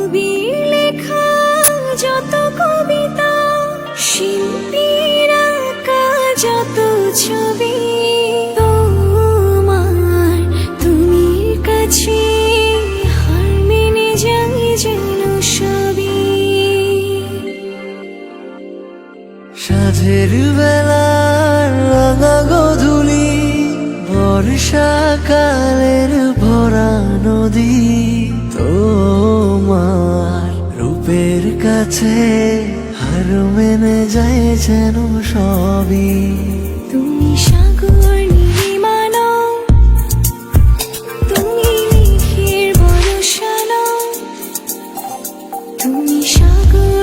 কবির লেখা যত কবিতা, শিল্পীর আঁকা যত ছবি, তোমার তুমির কাছে হার মেনে যাই যেন সবই। সাঁঝের বেলার রাঙা গধূলি, বর্ষাকালের ভরা নদী, তোমার রূপের কাছে হার মেনে যায় যেন সবই। তুমি সাগর নীলিমা নও, তুমি মেঘের বরষা নও, তুমি সাগর